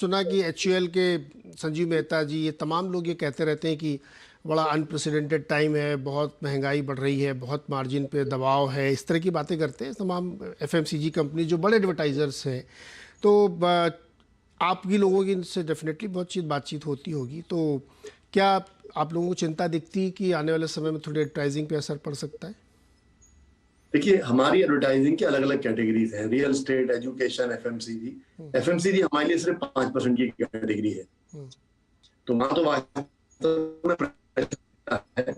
सुना कि HUL के संजीव मेहता जी, ये तमाम लोग ये कहते रहते हैं कि बड़ा अनप्रेसिडेंटेड टाइम है, बहुत महंगाई बढ़ रही है, बहुत मार्जिन पे दबाव है, इस तरह की बातें करते हैं तमाम FMCG कंपनी जो बड़े एडवर्टाइजर्स हैं। तो आपकी लोगों की इनसे डेफिनेटली बहुत चीज़ बातचीत होती होगी, तो क्या आप लोगों को चिंता दिखती कि आने वाले समय में थोड़ी एडवर्टाइजिंग पे असर पड़ सकता है? देखिए, हमारी एडवर्टाइजिंग की अलग अलग कैटेगरीज हैं, real estate, education, FMCG. FMCG हमारे लिए सिर्फ 5% की कैटेगरी है, तो वहां तो वास्तव में pressure है।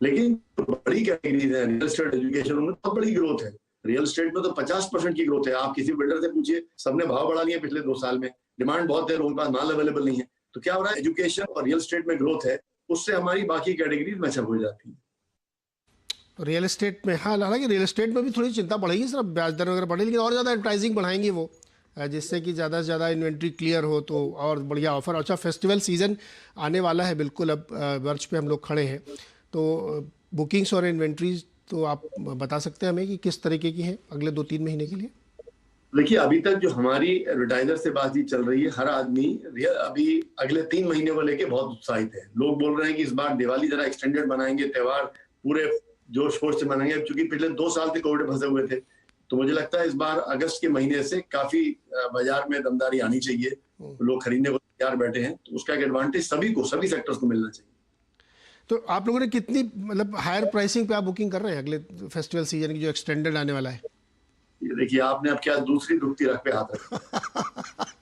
लेकिन बड़ी कैटेगरीज है, रियल एस्टेट, एजुकेशन, उनमें बहुत बड़ी ग्रोथ है। रियल एस्टेट में तो 50% की ग्रोथ है। आप किसी बिल्डर से पूछिए, सबने भाव बढ़ा लिया पिछले 2 साल में। डिमांड बहुत है, लोगों के पास माल अवेलेबल नहीं है। तो क्या हो रहा है, एजुकेशन और रियल एस्टेट में ग्रोथ है, उससे हमारी बाकी कैटेगरीज मैचअप हो जाती है। रियल एस्टेट में, हाँ, हालांकि रियल एस्टेट में भी थोड़ी चिंता बढ़ेगी सर, ब्याज दर वगैरह बढ़े, लेकिन और ज़्यादा एडवर्टाइजिंग बढ़ाएंगे वो, जिससे कि ज़्यादा से ज़्यादा इन्वेंट्री क्लियर हो तो और बढ़िया ऑफर। अच्छा, फेस्टिवल सीज़न आने वाला है बिल्कुल, अब वर्ष पे हम लोग खड़े हैं, तो बुकिंग्स और इन्वेंट्रीज तो आप बता सकते हैं हमें कि किस तरीके की है अगले 2-3 महीने के लिए? देखिए, अभी तक जो हमारी एडवर्टाइजर से बातचीत चल रही है, हर आदमी अभी अगले 3 महीने को लेके बहुत उत्साहित है। लोग बोल रहे हैं कि इस बार दिवाली जरा एक्सटेंडेड बनाएंगे, त्योहार पूरे जोश खरोश से मनाएंगे। क्योंकि पिछले 2 साल से कोविड फंसे हुए थे, तो मुझे लगता है इस बार अगस्त के महीने से काफी बाजार में दमदारी आनी चाहिए। लोग खरीदने को तैयार बैठे हैं, तो उसका एक एडवांटेज सभी सेक्टर्स को मिलना चाहिए। तो आप लोगों ने कितनी, मतलब हायर प्राइसिंग पे आप बुकिंग कर रहे हैं अगले फेस्टिवल सीजन की जो एक्सटेंडेड आने वाला है? ये देखिए, आपने अब क्या दूसरी दुखती रख पे हाथ रखा।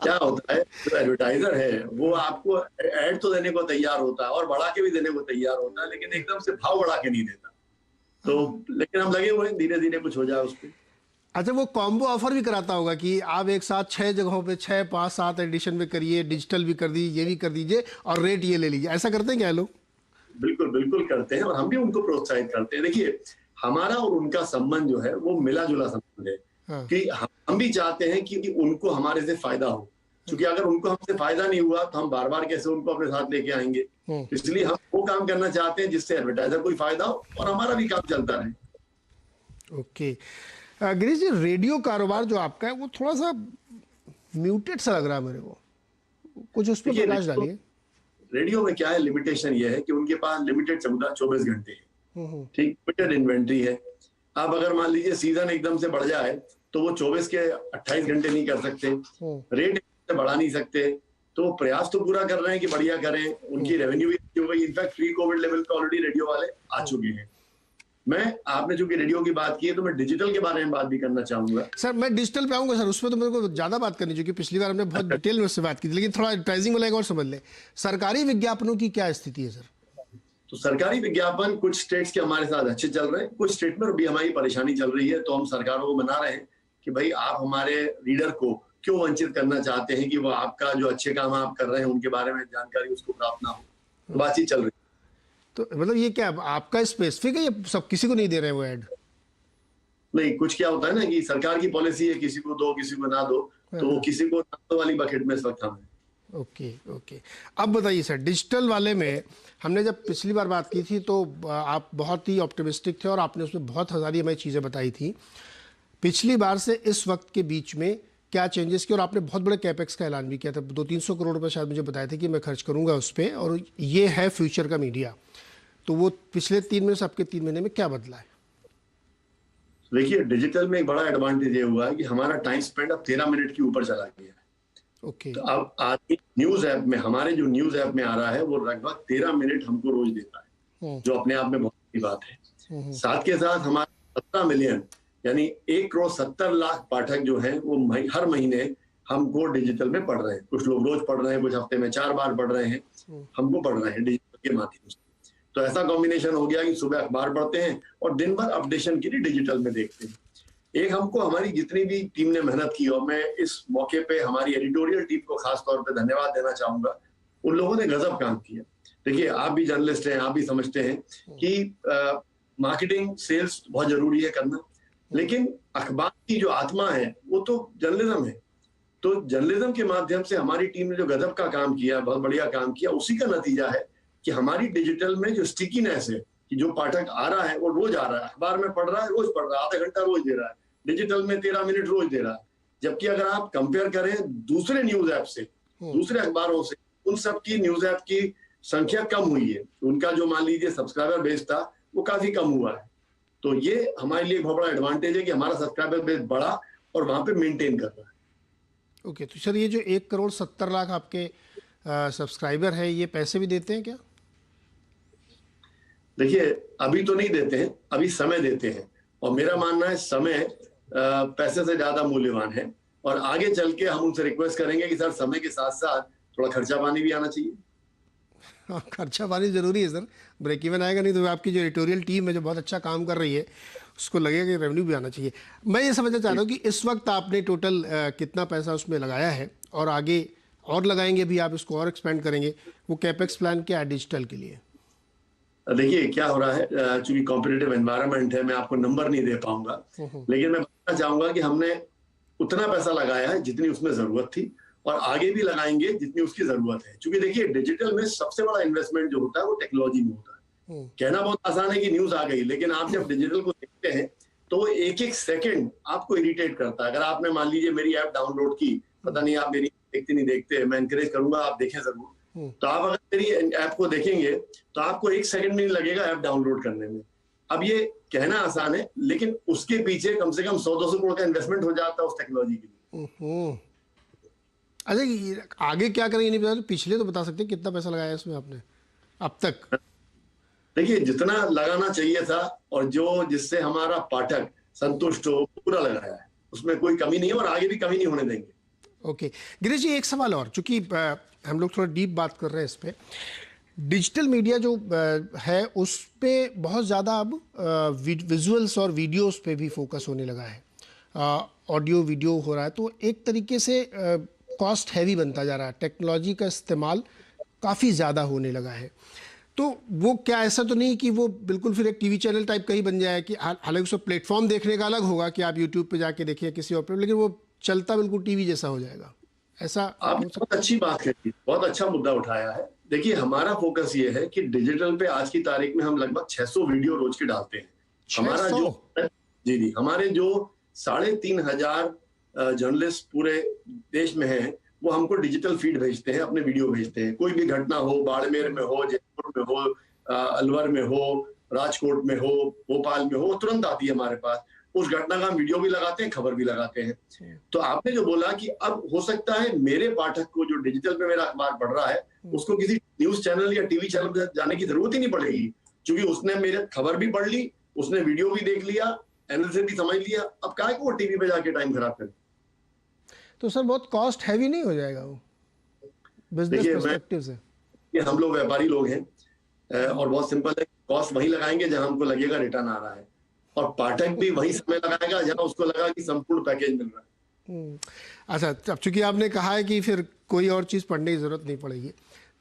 क्या होता है, जो एडवर्टाइजर है वो आपको ऐड तो देने को तैयार होता है और बढ़ा के भी देने को तैयार होता है, लेकिन एकदम से भाव बढ़ा के नहीं देता। तो लेकिन हम लगे हुए हैं, धीरे धीरे कुछ हो जाए उस पर। अच्छा, वो कॉम्बो ऑफर भी कराता होगा कि आप एक साथ 6 जगहों पे 6, 5, 7 एडिशन में करिए, डिजिटल भी कर दीजिए, ये भी कर दीजिए और रेट ये ले लीजिए, ऐसा करते हैं क्या लोग? बिल्कुल बिल्कुल करते हैं, और हम भी उनको प्रोत्साहित करते हैं। देखिए, हमारा और उनका संबंध जो है वो मिला जुला संबंध है। हाँ। कि हम भी चाहते हैं कि उनको हमारे से फायदा हो, क्योंकि अगर उनको हमसे फायदा नहीं हुआ तो हम बार बार कैसे उनको अपने साथ लेके आएंगे। इसलिए हम वो काम करना चाहते हैं जिससे एडवर्टाइजर को भी फायदा हो और हमारा भी काम चलता रहे। ओके, गिरीश जी, रेडियो कारोबार जो आपका है वो थोड़ा सा म्यूटेड सा लग रहा है मेरे को, कुछ उस पर प्रकाश डालिए। रेडियो में क्या है, लिमिटेशन ये है कि उनके पास लिमिटेड 24 घंटे है, ठीक, लिमिटेड इन्वेंट्री है। अब अगर मान लीजिए सीजन एकदम से बढ़ जाए तो वो 24 के 28 घंटे नहीं कर सकते, रेट बढ़ा नहीं सकते। तो प्रयास तो पूरा कर रहे हैं कि बढ़िया करें, उनकी रेवेन्यू भी अच्छी हो गई। इनफैक्ट प्री कोविड लेवल पे ऑलरेडी रेडियो वाले आ चुके हैं। आपने चूंकि रेडियो की बात की है, तो मैं डिजिटल के बारे में बात भी करना चाहूंगा। सर, मैं डिजिटल पे आऊंगा सर, उसमें तो मेरे को ज्यादा बात करनी चाहिए, पिछली बार हमने बहुत डिटेल में उससे बात की थी, लेकिन थोड़ा एडवर्टाइजिंग वाला एक और समझ ले। सरकारी विज्ञापनों की क्या स्थिति है सर? तो सरकारी विज्ञापन कुछ स्टेट्स के हमारे साथ अच्छे चल रहे हैं, कुछ स्टेट में भी हमारी परेशानी चल रही है। तो हम सरकारों को मना रहे हैं कि भाई, आप हमारे रीडर को क्यों वंचित करना चाहते हैं कि वो आपका जो अच्छे काम आप कर रहे हैं उनके बारे में जानकारी उसको प्राप्त ना हो। तो बातचीत चल रही है। तो मतलब ये क्या आपका स्पेसिफिक है या सब किसी को नहीं दे रहे हैं वो ऐड? नहीं, कुछ क्या होता है ना कि सरकार की पॉलिसी है, किसी को दो किसी को ना दो, तो किसी को ना दो वाली बकेट में इस वक्त हम हैं। ओके। अब बताइए सर, डिजिटल वाले में हमने जब पिछली बार बात की थी तो आप बहुत ही ऑप्टिमिस्टिक थे और आपने उसमें बहुत सारी हमें चीज़ें बताई थी। पिछली बार से इस वक्त के बीच में क्या चेंजेस किए, और आपने बहुत बड़े कैपेक्स का ऐलान भी किया था, 200-300 करोड़ रुपए शायद मुझे बताए थे कि मैं खर्च करूंगा उस पर, और ये है फ्यूचर का मीडिया। तो वो पिछले 3 महीने से आपके 3 महीने में क्या बदला है? देखिए, डिजिटल में एक बड़ा एडवांटेज ये हुआ है कि हमारा टाइम स्पेंड अब 13 मिनट के ऊपर चला गया है। ओके। तो अब आज न्यूज ऐप में, हमारे जो न्यूज ऐप में आ रहा है वो लगभग 13 मिनट हमको रोज देता है, जो अपने आप में बहुत बड़ी बात है। साथ के साथ हमारे 17 मिलियन यानी 1,70,00,000 पाठक जो हैं वो हर महीने हमको डिजिटल में पढ़ रहे हैं। कुछ लोग रोज पढ़ रहे हैं, कुछ हफ्ते में 4 बार पढ़ रहे हैं, हमको पढ़ रहे हैं डिजिटल के माध्यम से। तो ऐसा कॉम्बिनेशन हो गया कि सुबह अखबार पढ़ते हैं और दिन भर अपडेशन के लिए डिजिटल में देखते हैं। एक हमको हमारी जितनी भी टीम ने मेहनत की, और मैं इस मौके पे हमारी एडिटोरियल टीम को खास तौर पे धन्यवाद देना चाहूंगा। उन लोगों ने गजब काम किया। देखिए, आप भी जर्नलिस्ट हैं, आप भी समझते हैं कि मार्केटिंग सेल्स बहुत जरूरी है करना, लेकिन अखबार की जो आत्मा है वो तो जर्नलिज्म है। तो जर्नलिज्म के माध्यम से हमारी टीम ने जो गजब का काम किया, बहुत बढ़िया काम किया, उसी का नतीजा है कि हमारी डिजिटल में जो स्टिकीनेस है कि जो पाठक आ रहा है वो रोज आ रहा है, अखबार में पढ़ रहा है, रोज पढ़ रहा है, आधा घंटा रोज दे रहा है, डिजिटल में 13 मिनट रोज दे रहा है। जबकि अगर आप कंपेयर करें दूसरे न्यूज ऐप से, दूसरे अखबारों से उन सब की न्यूज ऐप की संख्या कम हुई है। उनका जो मान लीजिए सब्सक्राइबर बेस था वो काफी कम हुआ है। तो ये हमारे लिए एक बहुत बड़ा एडवांटेज है कि हमारा सब्सक्राइबर बेस बढ़ा और वहां पे मेंटेन कर रहा है। ओके, तो सर ये जो 1,70,00,000 आपके सब्सक्राइबर है, ये पैसे भी देते हैं क्या? देखिए अभी तो नहीं देते हैं, अभी समय देते हैं, और मेरा मानना है समय पैसे से ज्यादा मूल्यवान है। और आगे चल के हम उनसे रिक्वेस्ट करेंगे कि सर समय के साथ साथ थोड़ा खर्चा पानी भी आना चाहिए। हाँ, खर्चा पानी जरूरी है सर, ब्रेक इवन आएगा नहीं तो आपकी जो एडिटोरियल टीम है जो बहुत अच्छा काम कर रही है उसको लगेगा कि रेवेन्यू भी आना चाहिए। मैं ये समझना चाह रहा हूँ कि इस वक्त आपने टोटल कितना पैसा उसमें लगाया है और आगे और लगाएंगे भी, आप इसको और एक्सपेंड करेंगे, वो कैपेक्स प्लान क्या है डिजिटल के लिए? देखिए क्या हो रहा है, चूंकि कॉम्पिटिटिव एनवायरनमेंट है, मैं आपको नंबर नहीं दे पाऊंगा, लेकिन मैं बताना चाहूंगा कि हमने उतना पैसा लगाया है जितनी उसमें जरूरत थी, और आगे भी लगाएंगे जितनी उसकी जरूरत है। क्योंकि देखिए डिजिटल में सबसे बड़ा इन्वेस्टमेंट जो होता है वो टेक्नोलॉजी में होता है। कहना बहुत आसान है कि न्यूज आ गई, लेकिन आप जब डिजिटल को देखते हैं तो वो एक एक सेकंड आपको इरिटेट करता है। अगर आपने मान लीजिए मेरी ऐप डाउनलोड की, पता नहीं आप मेरी देखते नहीं देखते, मैं एनकरेज करूंगा आप देखें जरूर। तो आप अगर मेरी ऐप को देखेंगे तो आपको एक सेकंड भी नहीं लगेगा ऐप डाउनलोड करने में। अब ये कहना आसान है, लेकिन उसके पीछे कम से कम 100-200 करोड़ का इन्वेस्टमेंट हो जाता है उस टेक्नोलॉजी के लिए। अच्छा, ये आगे क्या करेंगे नहीं पता, पिछले तो बता सकते हैं कितना पैसा लगाया है इसमें आपने अब तक? देखिए जितना लगाना चाहिए था और जो जिससे हमारा पाठक संतुष्ट हो पूरा लगाया है, उसमें कोई कमी नहीं है और आगे भी कमी नहीं होने देंगे। ओके गिरीश जी, एक सवाल और, चूंकि हम लोग थोड़ा डीप बात कर रहे हैं इस पे, डिजिटल मीडिया जो है उस पे बहुत ज़्यादा अब विजुअल्स और वीडियोस पे भी फोकस होने लगा है, ऑडियो वीडियो हो रहा है, तो एक तरीके से कॉस्ट हैवी बनता जा रहा है, टेक्नोलॉजी का इस्तेमाल काफ़ी ज़्यादा होने लगा है। तो वो क्या ऐसा तो नहीं कि वो बिल्कुल फिर एक टीवी चैनल टाइप का ही बन जाए कि हालांकि उसको प्लेटफॉर्म देखने का अलग होगा कि आप यूट्यूब पे जाके देखिए किसी और पे, लेकिन वो चलता बिल्कुल टीवी जैसा हो जाएगा, ऐसा? आपने बहुत अच्छी बात कही, बहुत अच्छा मुद्दा उठाया है। देखिए हमारा फोकस ये है कि डिजिटल पे आज की तारीख में हम लगभग 600 वीडियो रोज के डालते हैं। हमारा जो जी हमारे जो 3,500 जर्नलिस्ट पूरे देश में हैं, वो हमको डिजिटल फीड भेजते हैं, अपने वीडियो भेजते हैं। कोई भी घटना हो, बाड़मेर में हो, जयपुर में हो, अलवर में हो, राजकोट में हो, भोपाल में हो, तुरंत आती है हमारे पास। उस घटना का हम वीडियो भी लगाते हैं, खबर भी लगाते हैं। तो आपने जो बोला कि अब हो सकता है मेरे पाठक को जो डिजिटल पे मेरा अखबार पढ़ रहा है उसको किसी न्यूज चैनल या टीवी चैनल पे जाने की जरूरत ही नहीं पड़ेगी, क्योंकि उसने मेरे खबर भी पढ़ ली, उसने वीडियो भी देख लिया, एनालिसिस भी समझ लिया। अब काहे को वो टीवी पे जाके टाइम खराब करे? तो सर बहुत कॉस्ट हैवी नहीं हो जाएगा वो बिजनेस पर्सपेक्टिव से? ये हम लोग व्यापारी लोग हैं और बहुत सिंपल है, कॉस्ट वही लगाएंगे जहां हमको लगेगा रिटर्न आ रहा है, और पाठक भी वही समय लगाएगा जहां उसको लगा कि संपूर्ण पैकेज मिल रहा है। अच्छा, अब चूंकि आपने कहा है कि फिर कोई और चीज़ पढ़ने की ज़रूरत नहीं पड़ेगी,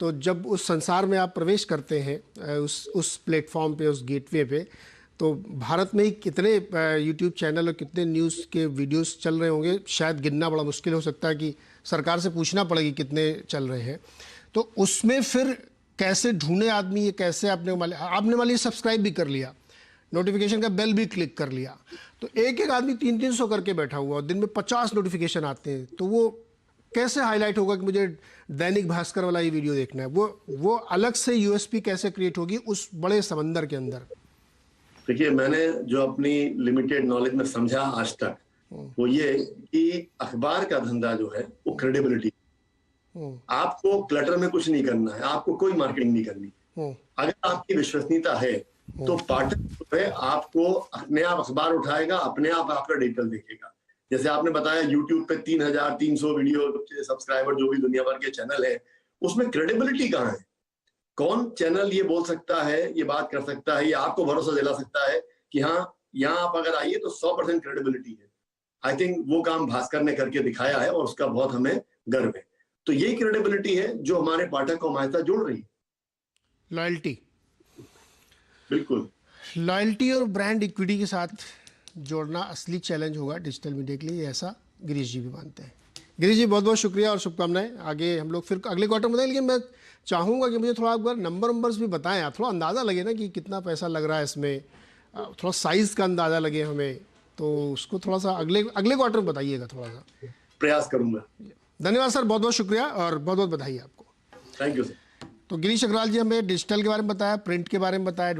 तो जब उस संसार में आप प्रवेश करते हैं उस प्लेटफॉर्म पे, उस गेटवे पे, तो भारत में ही कितने यूट्यूब चैनल और कितने न्यूज़ के वीडियोस चल रहे होंगे, शायद गिनना बड़ा मुश्किल हो सकता है कि सरकार से पूछना पड़ेगी कितने चल रहे हैं। तो उसमें फिर कैसे ढूंढे आदमी, ये कैसे आपने मान लीजिए सब्सक्राइब भी कर लिया, नोटिफिकेशन का बेल भी क्लिक कर लिया, तो एक एक आदमी 300-300 करके बैठा हुआ और दिन में 50 नोटिफिकेशन आते हैं, तो वो कैसे हाईलाइट होगा कि मुझे दैनिक भास्कर वाला ही वीडियो देखना है? वो अलग से यूएसपी कैसे क्रिएट होगी उस बड़े समंदर के अंदर? देखिए मैंने जो अपनी लिमिटेड नॉलेज में समझा आज तक वो ये कि अखबार का धंधा जो है वो क्रेडिबिलिटी। आपको क्लटर में कुछ नहीं करना है, आपको कोई मार्केटिंग नहीं करनी। अगर आपकी विश्वसनीयता है तो पाठक जो है आपको अपने आप अखबार उठाएगा, अपने आप आपका डिजिटल देखेगा। जैसे आपने बताया यूट्यूब पे 3,300 वीडियो सब्सक्राइबर जो भी दुनिया भर के चैनल है, उसमें क्रेडिबिलिटी कहाँ है? कौन चैनल ये बोल सकता है, ये बात कर सकता है, ये आपको भरोसा दिला सकता है कि हाँ यहाँ आप अगर आइए तो 100% क्रेडिबिलिटी है? आई थिंक वो काम भास्कर ने करके दिखाया है और उसका बहुत हमें गर्व है। तो यही क्रेडिबिलिटी है जो हमारे पाठक को हमारे साथ जोड़ रही है। लॉयल्टी, बिल्कुल लॉयल्टी और ब्रांड इक्विटी के साथ जोड़ना असली चैलेंज होगा डिजिटल मीडिया के लिए, ऐसा गिरीश जी भी मानते हैं। गिरीश जी बहुत बहुत शुक्रिया और शुभकामनाएं। आगे हम लोग फिर अगले क्वार्टर में बताएं, लेकिन मैं चाहूँगा कि मुझे थोड़ा एक बार नंबर्स भी बताएं, आप थोड़ा अंदाज़ा लगे ना कि कितना पैसा लग रहा है इसमें, थोड़ा साइज़ का अंदाज़ा लगे हमें, तो उसको थोड़ा सा अगले क्वार्टर में बताइएगा, थोड़ा सा प्रयास करूंगा। धन्यवाद सर, बहुत बहुत शुक्रिया और बहुत बहुत बधाई आपको। Thank you sir. तो गिरीश अग्रवाल जी हमें डिजिटल के बारे में बताया, प्रिंट के बारे में बताया,